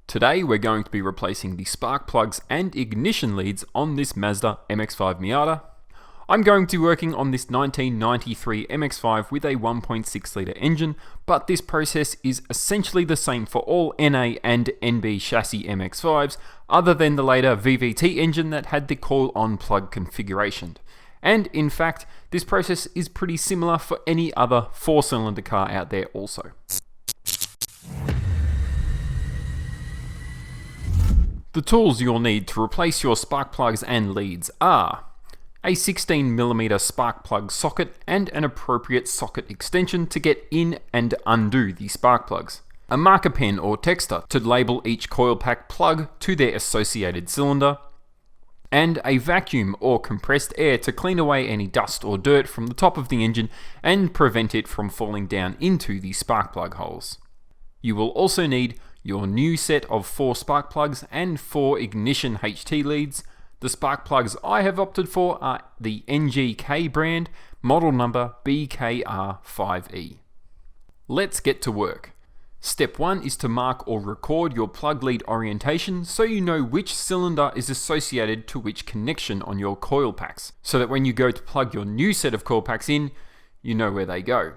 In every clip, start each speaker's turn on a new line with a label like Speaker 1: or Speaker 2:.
Speaker 1: Today we're going to be replacing the spark plugs and ignition leads on this Mazda MX-5 Miata. I'm going to be working on this 1993 MX-5 with a 1.6 litre engine, but this process is essentially the same for all NA and NB chassis MX-5s, other than the later VVT engine that had the coil-on plug configuration. And in fact, this process is pretty similar for any other 4-cylinder car out there also. The tools you'll need to replace your spark plugs and leads are a 16mm spark plug socket and an appropriate socket extension to get in and undo the spark plugs, a marker pen or texter to label each coil pack plug to their associated cylinder, and a vacuum or compressed air to clean away any dust or dirt from the top of the engine and prevent it from falling down into the spark plug holes. You will also need your new set of 4 spark plugs and 4 ignition HT leads. The spark plugs I have opted for are the NGK brand, model number BKR5E. Let's get to work. Step 1 is to mark or record your plug lead orientation so you know which cylinder is associated to which connection on your coil packs, so that when you go to plug your new set of coil packs in, you know where they go.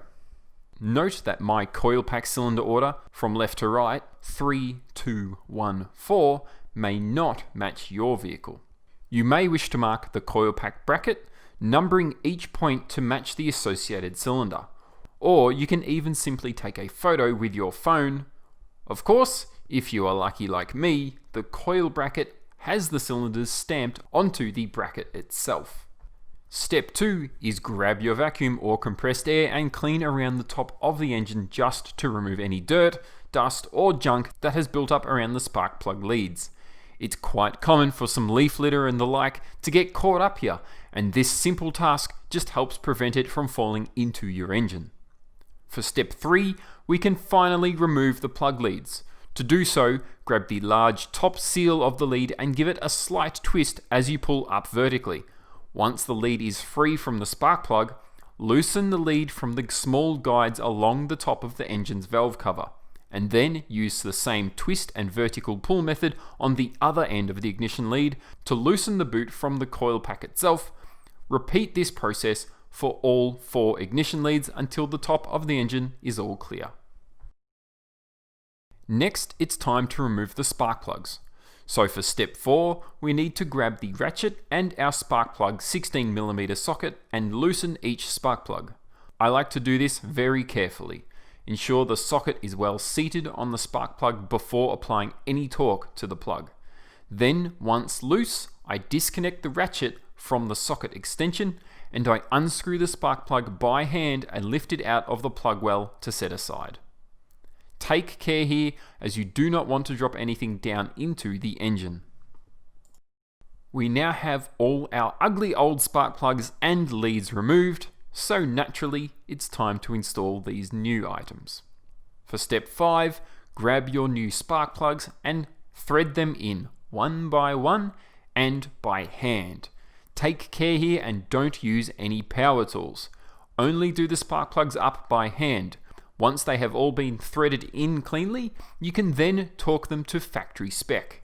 Speaker 1: Note that my coil pack cylinder order from left to right, 3, 2, 1, 4, may not match your vehicle. You may wish to mark the coil pack bracket, numbering each point to match the associated cylinder. Or you can even simply take a photo with your phone. Of course, if you are lucky like me, the coil bracket has the cylinders stamped onto the bracket itself. Step 2 is grab your vacuum or compressed air and clean around the top of the engine just to remove any dirt, dust or junk that has built up around the spark plug leads. It's quite common for some leaf litter and the like to get caught up here, and this simple task just helps prevent it from falling into your engine. For step 3, we can finally remove the plug leads. To do so, grab the large top seal of the lead and give it a slight twist as you pull up vertically. Once the lead is free from the spark plug, loosen the lead from the small guides along the top of the engine's valve cover, and then use the same twist and vertical pull method on the other end of the ignition lead to loosen the boot from the coil pack itself. Repeat this process for all 4 ignition leads until the top of the engine is all clear. Next, it's time to remove the spark plugs. So for step 4, we need to grab the ratchet and our spark plug 16mm socket and loosen each spark plug. I like to do this very carefully. Ensure the socket is well seated on the spark plug before applying any torque to the plug. Then, once loose, I disconnect the ratchet from the socket extension and I unscrew the spark plug by hand and lift it out of the plug well to set aside. Take care here, as you do not want to drop anything down into the engine. We now have all our ugly old spark plugs and leads removed, so naturally it's time to install these new items. For step 5, grab your new spark plugs and thread them in one by one and by hand. Take care here and don't use any power tools. Only do the spark plugs up by hand. Once they have all been threaded in cleanly, you can then torque them to factory spec.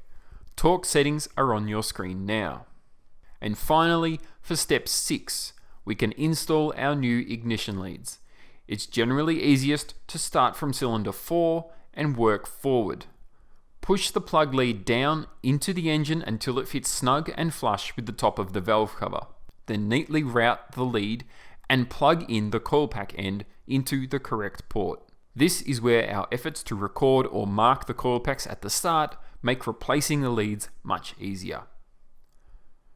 Speaker 1: Torque settings are on your screen now. And finally, for step 6, we can install our new ignition leads. It's generally easiest to start from cylinder 4 and work forward. Push the plug lead down into the engine until it fits snug and flush with the top of the valve cover. Then neatly route the lead and plug in the coil pack end into the correct port. This is where our efforts to record or mark the coil packs at the start make replacing the leads much easier.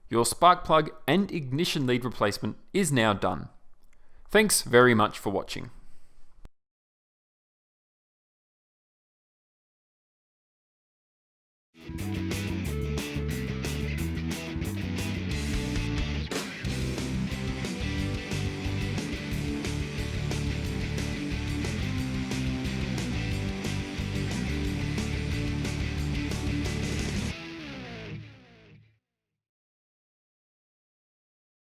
Speaker 1: Your spark plug and ignition lead replacement is now done. Thanks very much for watching.